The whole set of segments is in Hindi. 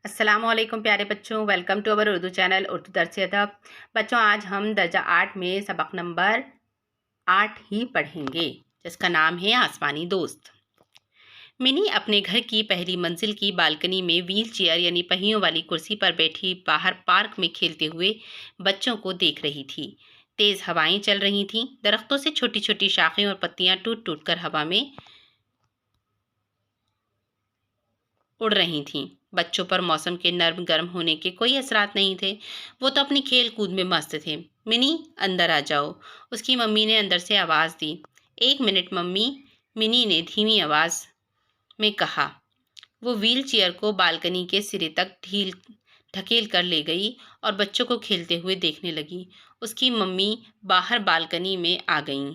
अस्सलामुअलैकुम प्यारे बच्चों, welcome to our Urdu channel Urdu Dars Adab. बच्चों, आज हम दर्जा 8 में सबक नंबर 8 ही पढ़ेंगे, जिसका नाम है आसमानी दोस्त। मिनी अपने घर की पहली मंजिल की बालकनी में व्हील चेयर यानी पहियों वाली कुर्सी पर बैठी बाहर पार्क में खेलते हुए बच्चों को देख रही थी। तेज हवाएं चल रही थीं, दरख्तों से छोटी छोटी शाखें और पत्तियां टूट टूट कर हवा में उड़ रही थीं। बच्चों पर मौसम के नर्म गर्म होने के कोई असरात नहीं थे। वो तो अपनी खेल कूद में मस्त थे। मिनी, अंदर आ जाओ, उसकी मम्मी ने अंदर से आवाज़ दी। 1 मिनट मम्मी, मिनी ने धीमी आवाज़ में कहा। वो व्हील चेयर को बालकनी के सिरे तक ढील ढकेल कर ले गई और बच्चों को खेलते हुए देखने लगी। उसकी मम्मी बाहर बालकनी में आ गईं।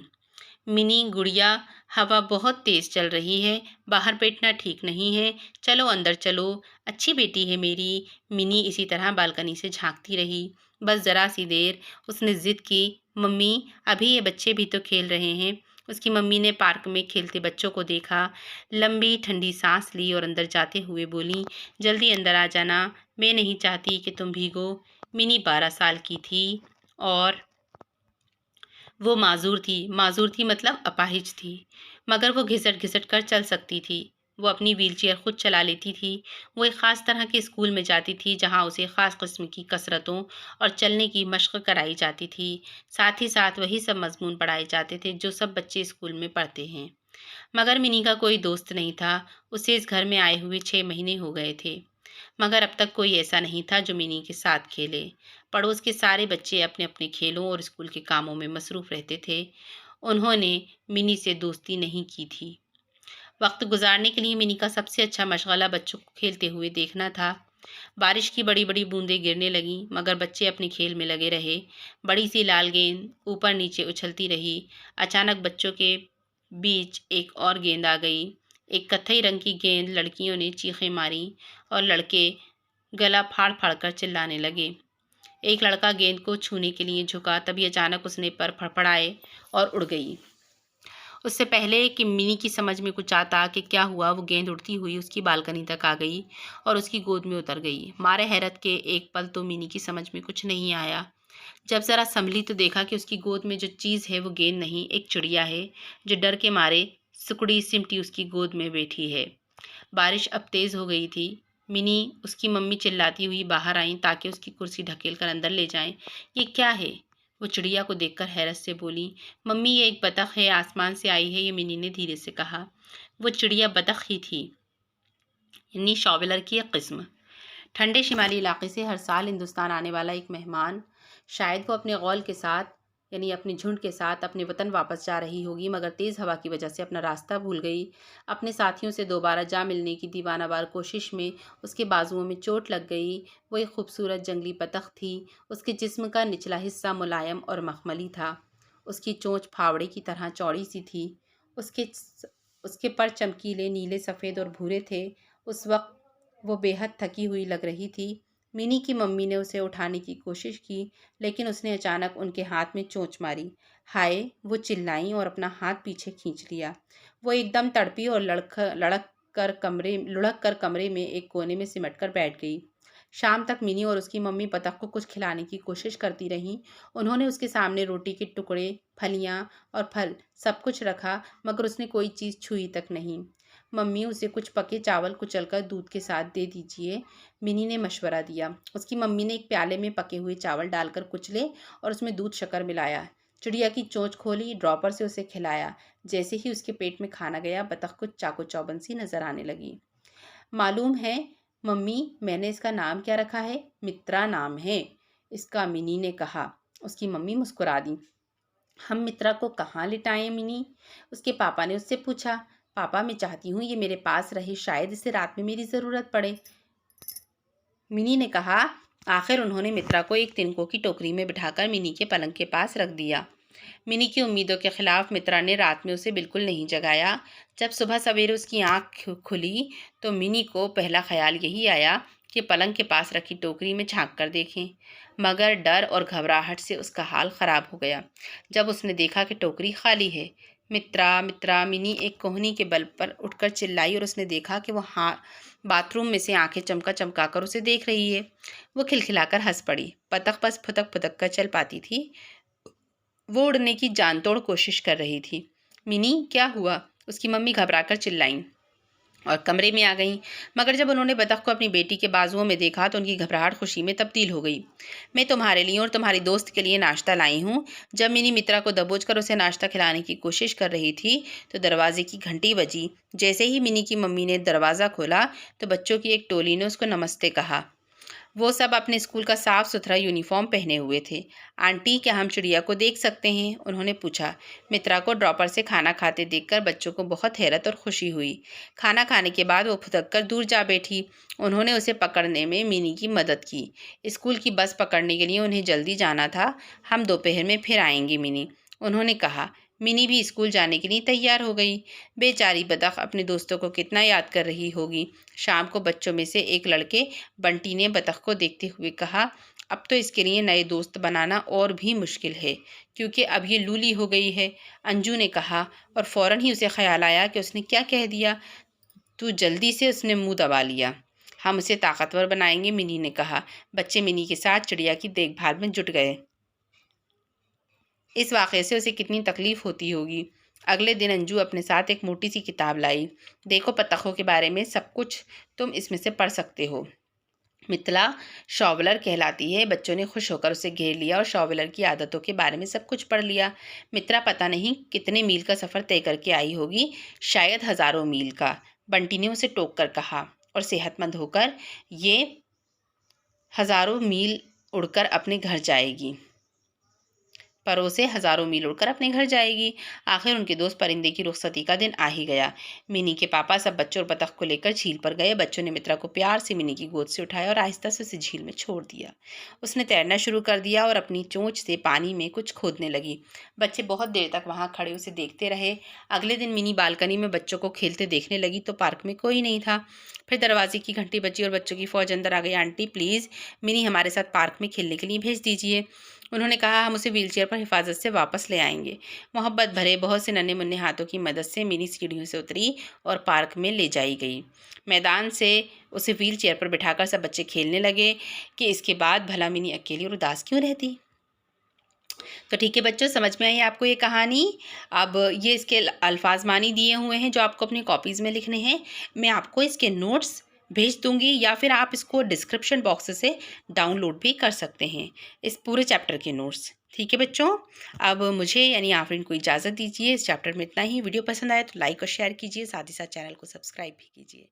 मिनी, गुड़िया, हवा बहुत तेज चल रही है, बाहर बैठना ठीक नहीं है, चलो अंदर चलो, अच्छी बेटी है मेरी। मिनी इसी तरह बालकनी से झांकती रही। बस जरा सी देर उसने जिद की, मम्मी अभी ये बच्चे भी तो खेल रहे हैं। उसकी मम्मी ने पार्क में खेलते बच्चों को देखा, लंबी ठंडी सांस ली और अंदर जाते हुए बोली, जल्दी अंदर आ जाना, मैं नहीं चाहती कि तुम भीगो। मिनी 12 साल की थी और वो माजूर थी मतलब अपाहिज थी, मगर वो घिसट घिसट कर चल सकती थी। वो अपनी व्हीलचेयर खुद चला लेती थी। वो एक ख़ास तरह के स्कूल में जाती थी, जहाँ उसे ख़ास किस्म की कसरतों और चलने की मशक़ कराई जाती थी। साथ ही साथ वही सब मज़मून पढ़ाए जाते थे जो सब बच्चे स्कूल में पढ़ते हैं। मगर मिनी का कोई दोस्त नहीं था। उसे इस घर में आए हुए 6 महीने हो गए थे, मगर अब तक कोई ऐसा नहीं था जो मिनी के साथ खेले। पड़ोस के सारे बच्चे अपने अपने खेलों और स्कूल के कामों में मसरूफ़ रहते थे। उन्होंने मिनी से दोस्ती नहीं की थी। वक्त गुजारने के लिए मिनी का सबसे अच्छा मशगला बच्चों को खेलते हुए देखना था। बारिश की बड़ी बड़ी बूंदें गिरने लगीं, मगर बच्चे अपने खेल में लगे रहे। बड़ी सी लाल गेंद ऊपर नीचे उछलती रही। अचानक बच्चों के बीच एक और गेंद आ गई, एक कत्थई रंग की गेंद। लड़कियों ने चीखें मारी और लड़के गला फाड़ फाड़ कर चिल्लाने लगे। एक लड़का गेंद को छूने के लिए झुका, तभी अचानक उसने पर फड़फड़ाए और उड़ गई। उससे पहले कि मिनी की समझ में कुछ आता कि क्या हुआ, वो गेंद उड़ती हुई उसकी बालकनी तक आ गई और उसकी गोद में उतर गई। मारे हैरत के एक पल तो मिनी की समझ में कुछ नहीं आया। जब ज़रा संभली तो देखा कि उसकी गोद में जो चीज़ है वो गेंद नहीं, एक चिड़िया है, जो डर के मारे सिकुड़ी सिमटी उसकी गोद में बैठी है। बारिश अब तेज़ हो गई थी। मिनी, उसकी मम्मी चिल्लाती हुई बाहर आईं ताकि उसकी कुर्सी ढकेल कर अंदर ले जाएं। ये क्या है? वो चिड़िया को देखकर हैरत से बोली, मम्मी ये एक बतख है, आसमान से आई है, ये मिनी ने धीरे से कहा। वो चिड़िया बतख ही थी, यानी शॉवेलर की एक किस्म। ठंडे शिमाली इलाके से हर साल हिंदुस्तान आने वाला एक मेहमान, शायद वो अपने गौल के साथ यानी अपने झुंड के साथ अपने वतन वापस जा रही होगी, मगर तेज़ हवा की वजह से अपना रास्ता भूल गई। अपने साथियों से दोबारा जा मिलने की दीवानावार कोशिश में उसके बाजुओं में चोट लग गई। वो एक खूबसूरत जंगली बतख थी। उसके जिस्म का निचला हिस्सा मुलायम और मखमली था। उसकी चोंच फावड़े की तरह चौड़ी सी थी। उसके उसके पर चमकीले नीले, सफ़ेद और भूरे थे। उस वक्त वो बेहद थकी हुई लग रही थी। मिनी की मम्मी ने उसे उठाने की कोशिश की, लेकिन उसने अचानक उनके हाथ में चोंच मारी। हाय! वो चिल्लाईं और अपना हाथ पीछे खींच लिया। वो एकदम तड़पी और लुढ़क कर कमरे में एक कोने में सिमट कर बैठ गई। शाम तक मिनी और उसकी मम्मी बतख को कुछ खिलाने की कोशिश करती रहीं। उन्होंने उसके सामने रोटी के टुकड़े, फलियाँ और फल सब कुछ रखा, मगर उसने कोई चीज़ छुई तक नहीं। मम्मी, उसे कुछ पके चावल कुचलकर दूध के साथ दे दीजिए, मिनी ने मशवरा दिया। उसकी मम्मी ने एक प्याले में पके हुए चावल डालकर कुचले और उसमें दूध शक्कर मिलाया। चिड़िया की चोंच खोली, ड्रॉपर से उसे खिलाया। जैसे ही उसके पेट में खाना गया, बतख कुछ चाको चौबंद सी नजर आने लगी। मालूम है मम्मी, मैंने इसका नाम क्या रखा है? मित्रा नाम है इसका, मिनी ने कहा। उसकी मम्मी मुस्कुरा दी। हम मित्रा को कहाँ लिटाएं मिनी? उसके पापा ने उससे पूछा। पापा, मैं चाहती हूँ ये मेरे पास रहे, शायद इसे रात में मेरी ज़रूरत पड़े, मिनी ने कहा। आखिर उन्होंने मित्रा को एक तिनकों की टोकरी में बिठाकर मिनी के पलंग के पास रख दिया। मिनी की उम्मीदों के खिलाफ मित्रा ने रात में उसे बिल्कुल नहीं जगाया। जब सुबह सवेरे उसकी आंख खुली तो मिनी को पहला ख्याल यही आया कि पलंग के पास रखी टोकरी में झांक कर देखें, मगर डर और घबराहट से उसका हाल ख़राब हो गया जब उसने देखा कि टोकरी खाली है। मित्रा मित्रा, मिनी एक कोहनी के बल पर उठकर चिल्लाई और उसने देखा कि वो बाथरूम में से आंखें चमका चमका कर उसे देख रही है। वो खिलखिलाकर हंस पड़ी। बतख बस फुदक फुदक कर चल पाती थी। वो उड़ने की जानतोड़ कोशिश कर रही थी। मिनी, क्या हुआ? उसकी मम्मी घबराकर चिल्लाईं और कमरे में आ गईं। मगर जब उन्होंने बतख को अपनी बेटी के बाजुओं में देखा तो उनकी घबराहट खुशी में तब्दील हो गई। मैं तुम्हारे लिए और तुम्हारी दोस्त के लिए नाश्ता लाई हूँ। जब मिनी मित्रा को दबोच कर उसे नाश्ता खिलाने की कोशिश कर रही थी तो दरवाजे की घंटी बजी। जैसे ही मिनी की मम्मी ने दरवाज़ा खोला तो बच्चों की एक टोली ने उसको नमस्ते कहा। वो सब अपने स्कूल का साफ सुथरा यूनिफॉर्म पहने हुए थे। आंटी, क्या हम चिड़िया को देख सकते हैं? उन्होंने पूछा। मित्रा को ड्रॉपर से खाना खाते देखकर बच्चों को बहुत हैरत और खुशी हुई। खाना खाने के बाद वो फुदक कर दूर जा बैठी। उन्होंने उसे पकड़ने में मिनी की मदद की। स्कूल की बस पकड़ने के लिए उन्हें जल्दी जाना था। हम दोपहर में फिर आएंगे मिनी, उन्होंने कहा। मिनी भी स्कूल जाने के लिए तैयार हो गई। बेचारी बतख अपने दोस्तों को कितना याद कर रही होगी। शाम को बच्चों में से एक लड़के बंटी ने बतख को देखते हुए कहा, अब तो इसके लिए नए दोस्त बनाना और भी मुश्किल है क्योंकि अब ये लूली हो गई है। अंजू ने कहा और फौरन ही उसे ख्याल आया कि उसने क्या कह दिया। तू जल्दी से उसने मुंह दबा लिया। हम उसे ताकतवर बनाएंगे, मिनी ने कहा। बच्चे मिनी के साथ चिड़िया की देखभाल में जुट गए। इस वाक़ये से उसे कितनी तकलीफ़ होती होगी। अगले दिन अंजू अपने साथ एक मोटी सी किताब लाई। देखो, बतखों के बारे में सब कुछ तुम इसमें से पढ़ सकते हो। मित्रा शॉवलर कहलाती है। बच्चों ने खुश होकर उसे घेर लिया और शॉवलर की आदतों के बारे में सब कुछ पढ़ लिया। मित्रा पता नहीं कितने मील का सफ़र तय करके आई होगी, शायद हज़ारों मील का। बंटी ने उसे टोक कर कहा और सेहतमंद होकर ये हज़ारों मील उड़कर अपने घर जाएगी। परोसे हज़ारों मील उड़कर अपने घर जाएगी। आखिर उनके दोस्त परिंदे की रुखसती का दिन आ ही गया। मिनी के पापा सब बच्चों और बतख को लेकर झील पर गए। बच्चों ने मित्रा को प्यार से मिनी की गोद से उठाया और आहिस्ता से उसे झील में छोड़ दिया। उसने तैरना शुरू कर दिया और अपनी चोंच से पानी में कुछ खोदने लगी। बच्चे बहुत देर तक वहाँ खड़े उसे देखते रहे। अगले दिन मिनी बालकनी में बच्चों को खेलते देखने लगी तो पार्क में कोई नहीं था। फिर दरवाजे की घंटी बजी और बच्चों की फौज अंदर आ गई। आंटी, प्लीज़ मिनी हमारे साथ पार्क में खेलने के लिए भेज दीजिए, उन्होंने कहा। हम उसे व्हीलचेयर पर हिफाजत से वापस ले आएंगे। मोहब्बत भरे बहुत से नन्हे मुन्ने हाथों की मदद से मिनी सीढ़ियों से उतरी और पार्क में ले जाई गई। मैदान से उसे व्हीलचेयर पर बिठाकर सब बच्चे खेलने लगे कि इसके बाद भला मिनी अकेली और उदास क्यों रहती। तो ठीक है बच्चों, समझ में आई आपको ये कहानी। अब ये इसके अल्फाज मानी दिए हुए हैं जो आपको अपनी कॉपीज़ में लिखने हैं। मैं आपको इसके नोट्स भेज दूंगी या फिर आप इसको डिस्क्रिप्शन बॉक्स से डाउनलोड भी कर सकते हैं, इस पूरे चैप्टर के नोट्स। ठीक है बच्चों, अब मुझे यानी आफरीन को इजाज़त दीजिए। इस चैप्टर में इतना ही। वीडियो पसंद आए तो लाइक और शेयर कीजिए, साथ ही साथ चैनल को सब्सक्राइब भी कीजिए।